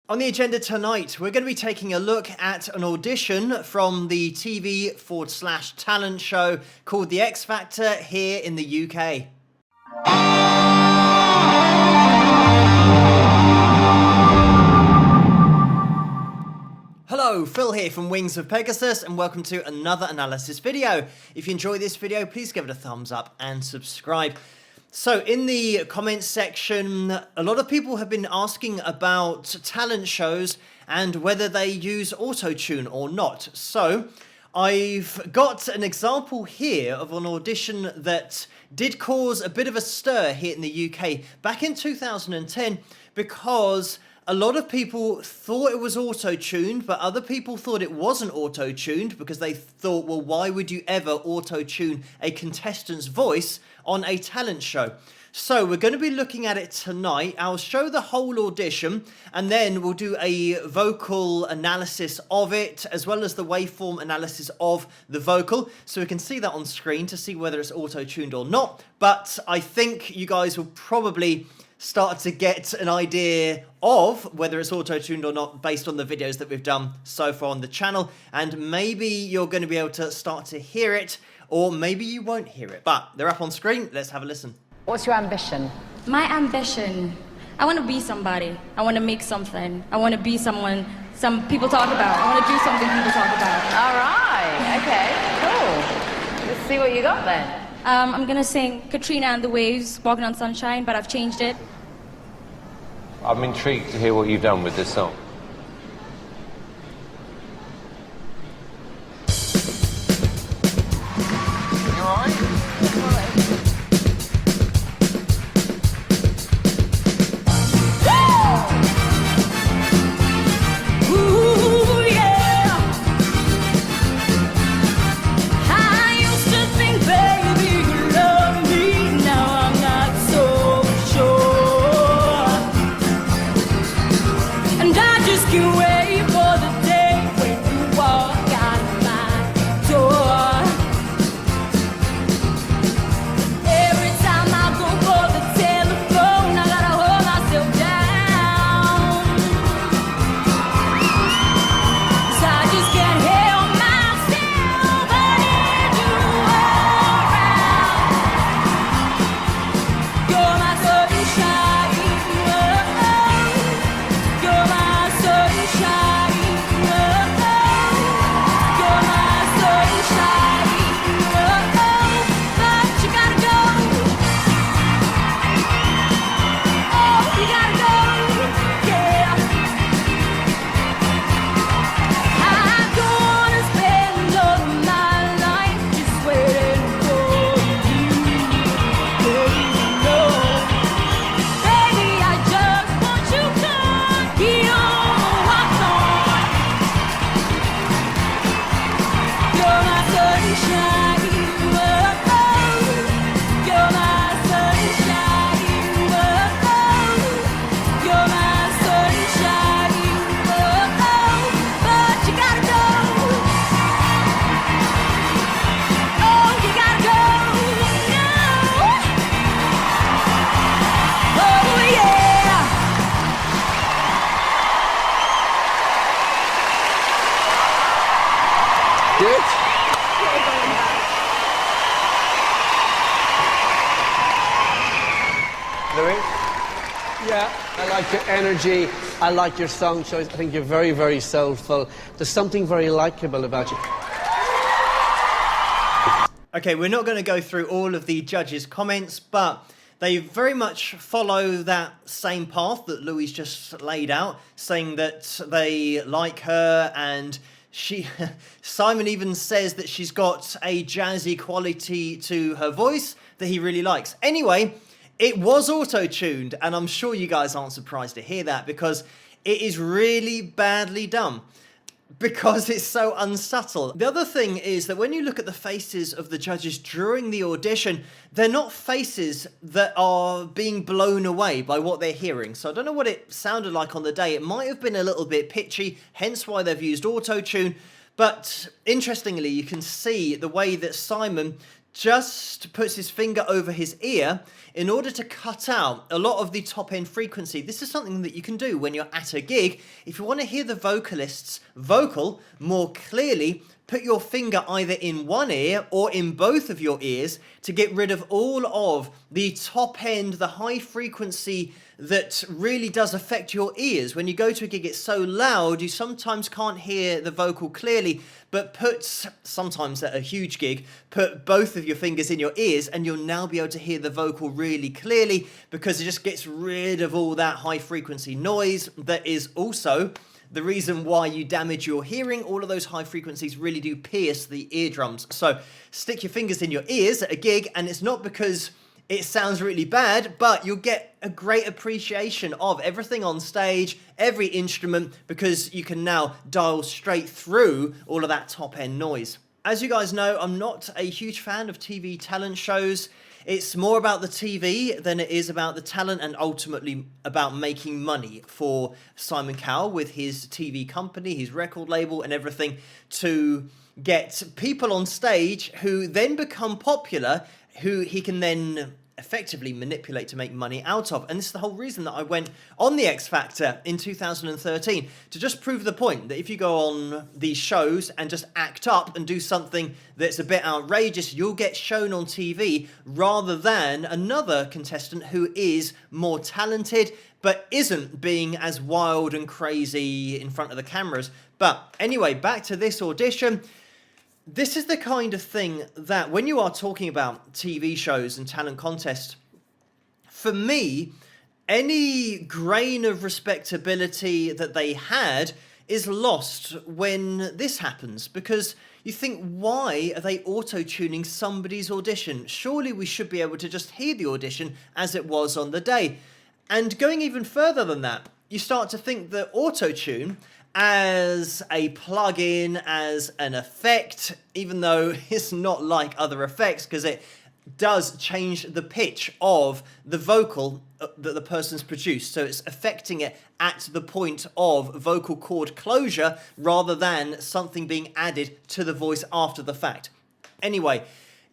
On the agenda tonight, we're going to be taking a look at an audition from the TV/talent show called The X Factor here in the UK. Hello, Phil here from Wings of Pegasus, and welcome to another analysis video. If you enjoy this video, please give it a thumbs up and subscribe. So in the comments section, a lot of people have been asking about talent shows and whether they use auto-tune or not. So I've got an example here of an audition that did cause a bit of a stir here in the UK back in 2010 because a lot of people thought it was auto-tuned, but other people thought it wasn't auto-tuned because they thought, well, why would you ever auto-tune a contestant's voice on a talent show? So we're going to be looking at it tonight. I'll show the whole audition and then we'll do a vocal analysis of it as well as the waveform analysis of the vocal. So we can see that on screen to see whether it's auto-tuned or not. But I think you guys will probably start to get an idea of whether it's auto-tuned or not based on the videos that we've done so far on the channel, and maybe you're going to be able to start to hear it, or maybe you won't hear it, but they're up on screen. Let's have a listen. What's your ambition? My ambition, I want to be somebody. I want to make something. I want to be someone some people talk about. I want to do something people talk about. All right, okay, cool. Let's see what you got then. I'm going to sing Katrina and the Waves, Walking on Sunshine, but I've changed it. I'm intrigued to hear what you've done with this song. You all right? Yeah, I like your energy, I like your song choice. I think you're very, very soulful. There's something very likeable about you. Okay, we're not going to go through all of the judges' comments, but they very much follow that same path that Louis just laid out, saying that they like her, and Simon even says that she's got a jazzy quality to her voice that he really likes. Anyway, it was auto-tuned, and I'm sure you guys aren't surprised to hear that because it is really badly done. Because it's so unsubtle. The other thing is that when you look at the faces of the judges during the audition, they're not faces that are being blown away by what they're hearing. So I don't know what it sounded like on the day. It might have been a little bit pitchy, hence why they've used auto-tune. But interestingly, you can see the way that Simon just puts his finger over his ear in order to cut out a lot of the top end frequency. This is something that you can do when you're at a gig. If you want to hear the vocalist's vocal more clearly, put your finger either in one ear or in both of your ears to get rid of all of the top end, the high frequency that really does affect your ears. When you go to a gig, it's so loud, you sometimes can't hear the vocal clearly, but sometimes at a huge gig, put both of your fingers in your ears and you'll now be able to hear the vocal really clearly, because it just gets rid of all that high frequency noise that is also the reason why you damage your hearing. All of those high frequencies really do pierce the eardrums. So stick your fingers in your ears at a gig, and it's not because it sounds really bad, but you'll get a great appreciation of everything on stage, every instrument, because you can now dial straight through all of that top end noise. As you guys know, I'm not a huge fan of TV talent shows. It's more about the TV than it is about the talent, and ultimately about making money for Simon Cowell with his TV company, his record label and everything, to get people on stage who then become popular, who he can then effectively manipulate to make money out of. And this is the whole reason that I went on the X Factor in 2013, to just prove the point that if you go on these shows and just act up and do something that's a bit outrageous, you'll get shown on TV rather than another contestant who is more talented but isn't being as wild and crazy in front of the cameras. But anyway, back to this audition. This is the kind of thing that when you are talking about TV shows and talent contests, for me, any grain of respectability that they had is lost when this happens, because you think, why are they auto-tuning somebody's audition? Surely we should be able to just hear the audition as it was on the day. And going even further than that, you start to think that auto-tune as a plug-in, as an effect, even though it's not like other effects, because it does change the pitch of the vocal that the person's produced. So it's affecting it at the point of vocal cord closure rather than something being added to the voice after the fact. Anyway,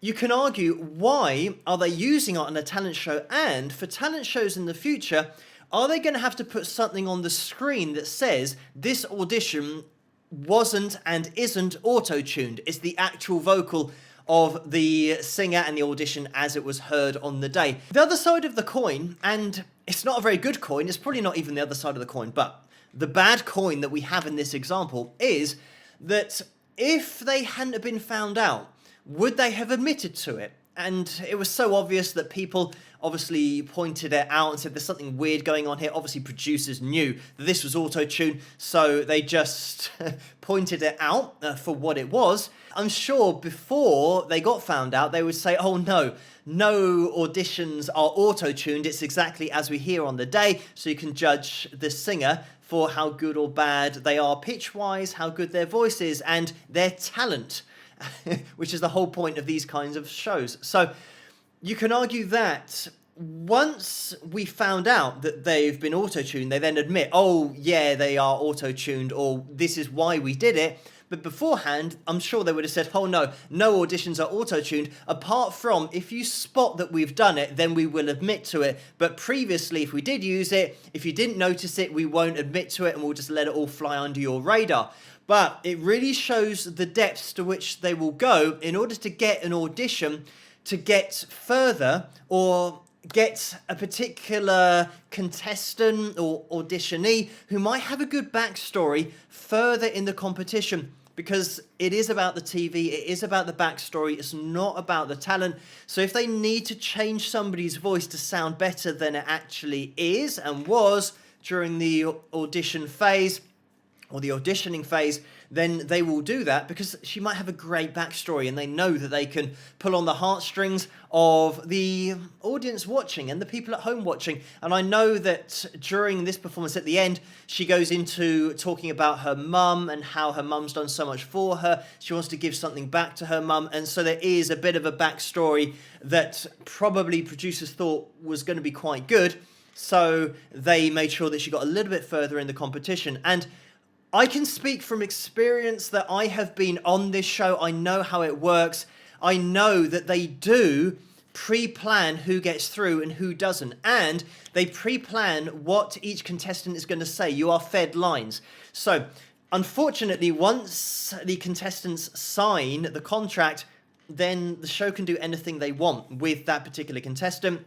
you can argue, why are they using it on a talent show? And for talent shows in the future, are they going to have to put something on the screen that says this audition wasn't and isn't auto-tuned? It's the actual vocal of the singer and the audition as it was heard on the day. The other side of the coin, and it's not a very good coin, it's probably not even the other side of the coin, but the bad coin that we have in this example is that if they hadn't have been found out, would they have admitted to it? And it was so obvious that people obviously pointed it out and said there's something weird going on here. Obviously producers knew that this was auto-tune, so they just pointed it out for what it was. I'm sure before they got found out, they would say, oh no auditions are auto-tuned, it's exactly as we hear on the day, so you can judge the singer for how good or bad they are pitch-wise, how good their voice is, and their talent. Which is the whole point of these kinds of shows. So you can argue that once we found out that they've been auto-tuned, they then admit, oh yeah, they are auto-tuned, or this is why we did it. But beforehand, I'm sure they would have said, oh no auditions are auto-tuned, apart from if you spot that we've done it, then we will admit to it. But previously, if we did use it, if you didn't notice it, we won't admit to it and we'll just let it all fly under your radar. But it really shows the depths to which they will go in order to get an audition, to get further, or get a particular contestant or auditionee who might have a good backstory further in the competition. Because it is about the TV, it is about the backstory, it's not about the talent. So if they need to change somebody's voice to sound better than it actually is and was during the audition phase, or the auditioning phase, then they will do that because she might have a great backstory and they know that they can pull on the heartstrings of the audience watching and the people at home watching. And I know that during this performance at the end, she goes into talking about her mum and how her mum's done so much for her. She wants to give something back to her mum. And so there is a bit of a backstory that probably producers thought was going to be quite good. So they made sure that she got a little bit further in the competition. And I can speak from experience that I have been on this show. I know how it works. I know that they do pre-plan who gets through and who doesn't, and they pre-plan what each contestant is going to say. You are fed lines. So unfortunately, once the contestants sign the contract, then the show can do anything they want with that particular contestant,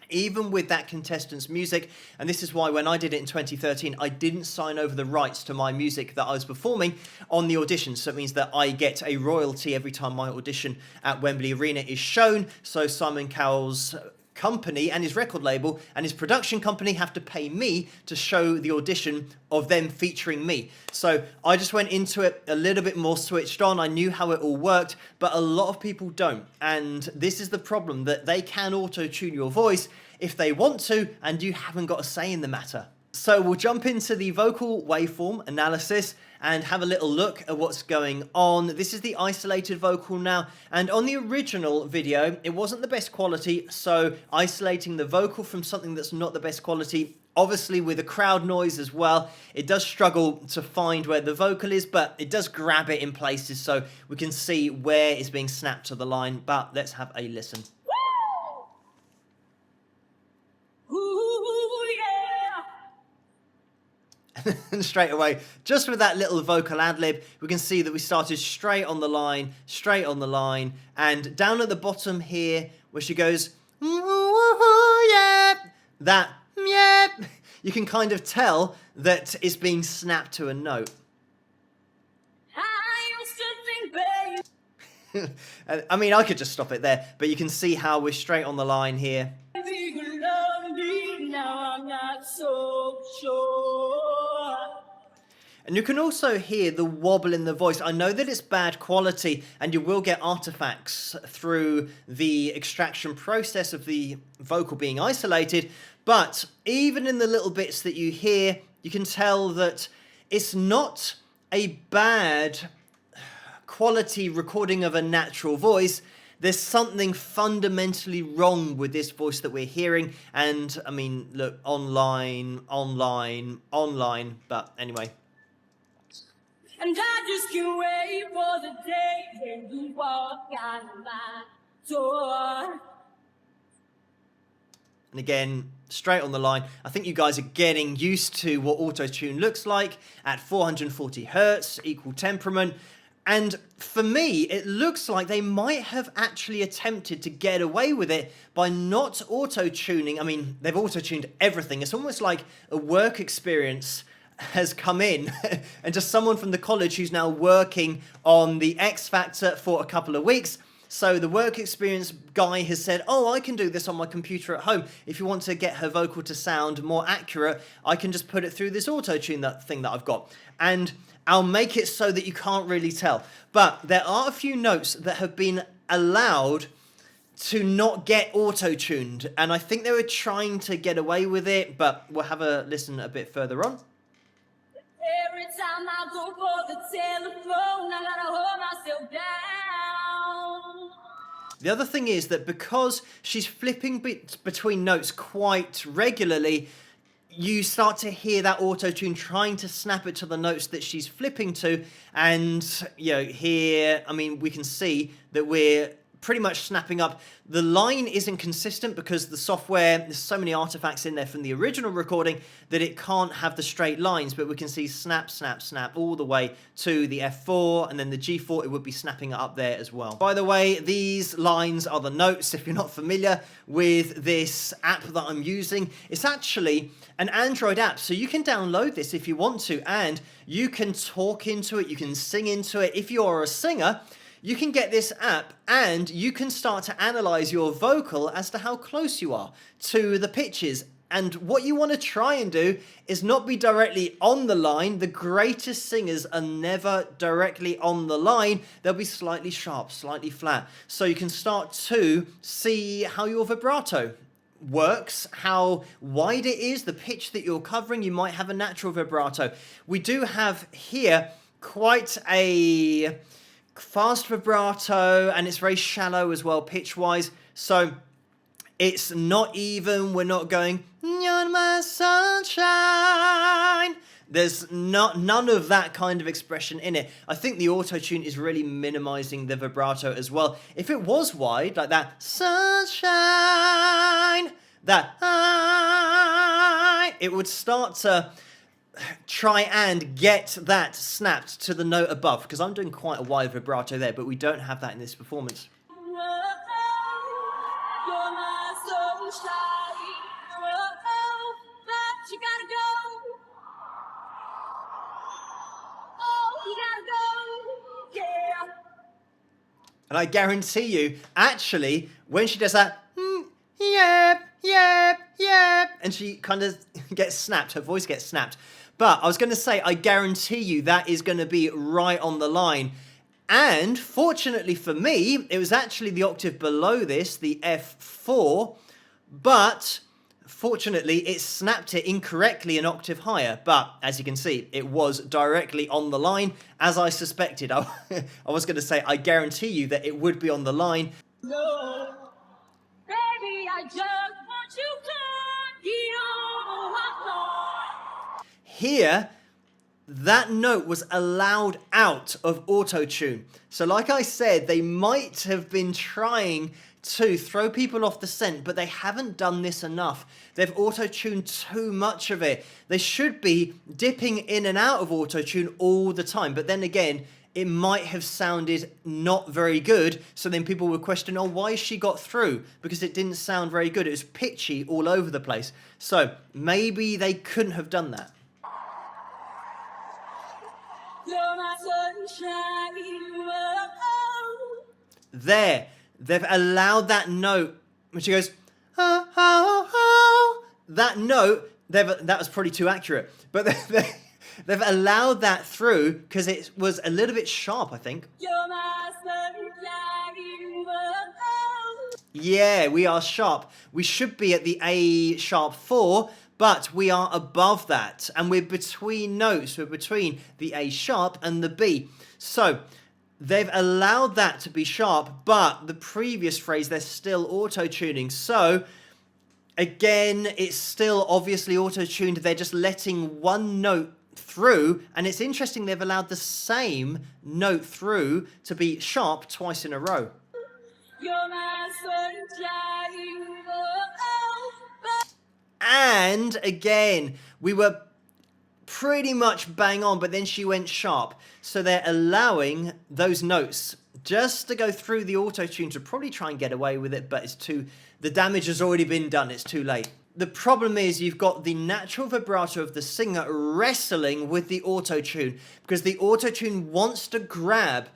even with that contestant's music. And this is why when I did it in 2013, I didn't sign over the rights to my music that I was performing on the audition. So it means that I get a royalty every time my audition at Wembley Arena is shown. So Simon Cowell's company and his record label and his production company have to pay me to show the audition of them featuring me. So I just went into it a little bit more switched on. I knew how it all worked, but a lot of people don't. And this is the problem, that they can auto-tune your voice if they want to, and you haven't got a say in the matter. So we'll jump into the vocal waveform analysis and have a little look at what's going on. This is the isolated vocal now, and on the original video, it wasn't the best quality, so isolating the vocal from something that's not the best quality, obviously with the crowd noise as well, it does struggle to find where the vocal is, but it does grab it in places, so we can see where it's being snapped to the line. But let's have a listen. And straight away, just with that little vocal ad-lib, we can see that we started straight on the line, and down at the bottom here, where she goes, yeah, that, yeah, you can kind of tell that it's being snapped to a note. I mean, I could just stop it there, but you can see how we're straight on the line here. And you can also hear the wobble in the voice. I know that it's bad quality and you will get artifacts through the extraction process of the vocal being isolated, but even in the little bits that you hear, you can tell that it's not a bad quality recording of a natural voice. There's something fundamentally wrong with this voice that we're hearing. And I mean, look, online, but anyway. And I just can't wait for the day when you walk out my door. And again, straight on the line. I think you guys are getting used to what auto-tune looks like at 440 hertz, equal temperament. And for me, it looks like they might have actually attempted to get away with it by not auto-tuning. I mean, they've auto-tuned everything. It's almost like a work experience has come in and just someone from the college who's now working on the X Factor for a couple of weeks. So the work experience guy has said, oh, I can do this on my computer at home. If you want to get her vocal to sound more accurate, I can just put it through this auto-tune thing that I've got. And I'll make it so that you can't really tell. But there are a few notes that have been allowed to not get auto-tuned. And I think they were trying to get away with it, but we'll have a listen a bit further on. Every time I go for the telephone, I gotta hold myself down. The other thing is that because she's flipping between notes quite regularly, you start to hear that auto-tune trying to snap it to the notes that she's flipping to. And, you know, here, I mean, we can see that we're pretty much snapping up. The line isn't consistent because the software, there's so many artifacts in there from the original recording that it can't have the straight lines, but we can see snap, snap, snap all the way to the F4, and then the G4, it would be snapping it up there as well. By the way, these lines are the notes. If you're not familiar with this app that I'm using, it's actually an Android app, so you can download this if you want to, and you can talk into it, you can sing into it. If you're a singer, you can get this app and you can start to analyze your vocal as to how close you are to the pitches. And what you want to try and do is not be directly on the line. The greatest singers are never directly on the line. They'll be slightly sharp, slightly flat. So you can start to see how your vibrato works, how wide it is, the pitch that you're covering. You might have a natural vibrato. We do have here quite a fast vibrato, and it's very shallow as well pitch wise, so it's not even, we're not going, you're my sunshine. There's none of that kind of expression in it. I think the auto-tune is really minimizing the vibrato as well. If it was wide, like that sunshine, it would start to try and get that snapped to the note above, because I'm doing quite a wide vibrato there, but we don't have that in this performance. You're my sunshine. But you gotta go. Oh, you gotta go. Yeah. And I guarantee you, actually, when she does that, yep, and she kind of gets snapped, her voice gets snapped. But I was going to say, I guarantee you that is going to be right on the line. And fortunately for me, it was actually the octave below this, the F4, but fortunately it snapped it incorrectly an octave higher. But as you can see, it was directly on the line, as I suspected. I was going to say, I guarantee you that it would be on the line. No, baby, I just want you to get on my heart. Here, that note was allowed out of auto-tune. So like I said, they might have been trying to throw people off the scent, but they haven't done this enough. They've auto-tuned too much of it. They should be dipping in and out of auto-tune all the time. But then again, it might have sounded not very good. So then people would question, oh, why she got through? Because it didn't sound very good. It was pitchy all over the place. So maybe they couldn't have done that. You're my sunshine. There, they've allowed that note when she goes, oh, oh, oh. That note, that was probably too accurate, but they've allowed that through because it was a little bit sharp, I think. You're my sunshine. Yeah, we are sharp. We should be at the A sharp 4, but we are above that, and we're between notes. We're between the A sharp and the B. So they've allowed that to be sharp, but the previous phrase, they're still auto-tuning. So again, it's still obviously auto-tuned. They're just letting one note through, and it's interesting they've allowed the same note through to be sharp twice in a row. You're my sunshine. And again, we were pretty much bang on, but then she went sharp. So they're allowing those notes just to go through the auto-tune to probably try and get away with it, but the damage has already been done. It's too late. The problem is you've got the natural vibrato of the singer wrestling with the auto-tune, because the auto-tune wants to grab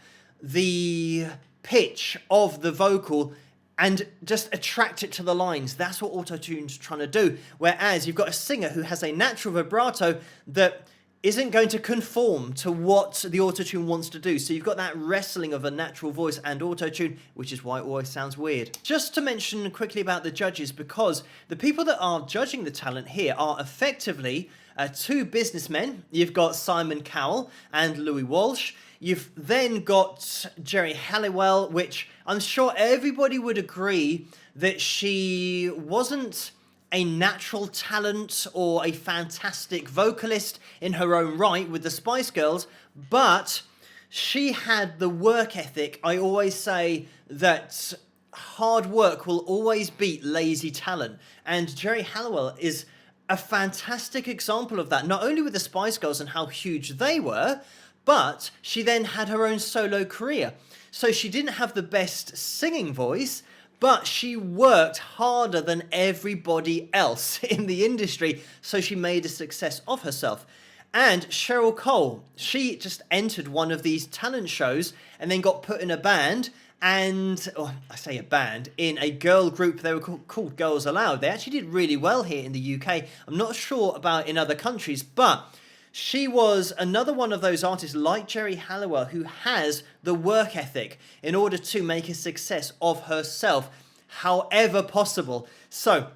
the pitch of the vocal and just attract it to the lines. That's what auto-tune's trying to do. Whereas you've got a singer who has a natural vibrato that isn't going to conform to what the auto-tune wants to do. So you've got that wrestling of a natural voice and auto-tune, which is why it always sounds weird. Just to mention quickly about the judges, because the people that are judging the talent here are effectively two businessmen. You've got Simon Cowell and Louis Walsh. You've then got Jerry Halliwell, which I'm sure everybody would agree that she wasn't a natural talent or a fantastic vocalist in her own right with the Spice Girls, but she had the work ethic. I always say that hard work will always beat lazy talent, and Jerry Halliwell is a fantastic example of that, not only with the Spice Girls and how huge they were, but she then had her own solo career. So she didn't have the best singing voice, but she worked harder than everybody else in the industry, so she made a success of herself. And Cheryl Cole, she just entered one of these talent shows and then got put in a band, and, I say a band, in a girl group. They were called Girls Aloud. They actually did really well here in the UK. I'm not sure about in other countries, but she was another one of those artists like Jerry Halliwell who has the work ethic in order to make a success of herself, however possible. So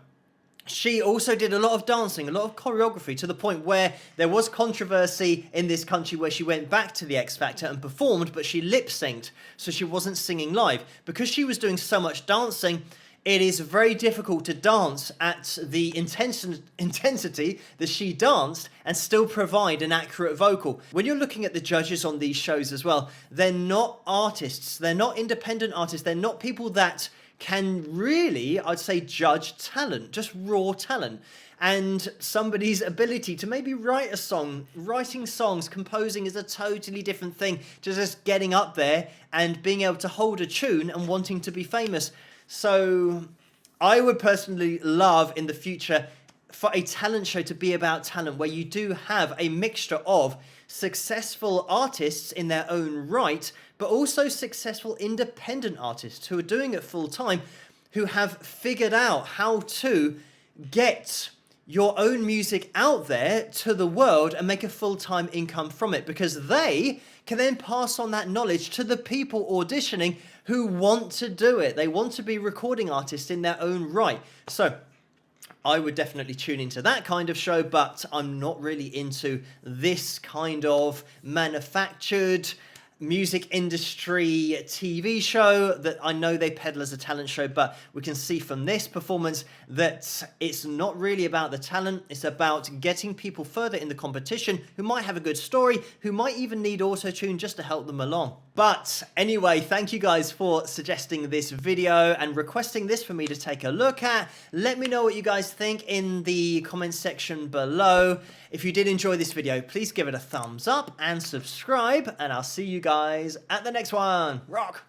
she also did a lot of dancing, a lot of choreography, to the point where there was controversy in this country where she went back to the X Factor and performed, but she lip-synced, so she wasn't singing live. Because she was doing so much dancing, it is very difficult to dance at the intensity that she danced and still provide an accurate vocal. When you're looking at the judges on these shows as well, they're not artists, they're not independent artists, they're not people that can really, I'd say, judge talent, just raw talent. And somebody's ability to maybe write a song, writing songs, composing is a totally different thing to just getting up there and being able to hold a tune and wanting to be famous. So I would personally love in the future for a talent show to be about talent, where you do have a mixture of successful artists in their own right, but also successful independent artists who are doing it full time, who have figured out how to get your own music out there to the world and make a full-time income from it, because they can then pass on that knowledge to the people auditioning who want to do it. They want to be recording artists in their own right. So I would definitely tune into that kind of show, but I'm not really into this kind of manufactured music industry TV show that I know they peddle as a talent show, but we can see from this performance that it's not really about the talent. It's about getting people further in the competition who might have a good story, who might even need auto-tune just to help them along. But anyway, thank you guys for suggesting this video and requesting this for me to take a look at. Let me know what you guys think in the comments section below. If you did enjoy this video, please give it a thumbs up and subscribe, and I'll see you guys at the next one. Rock!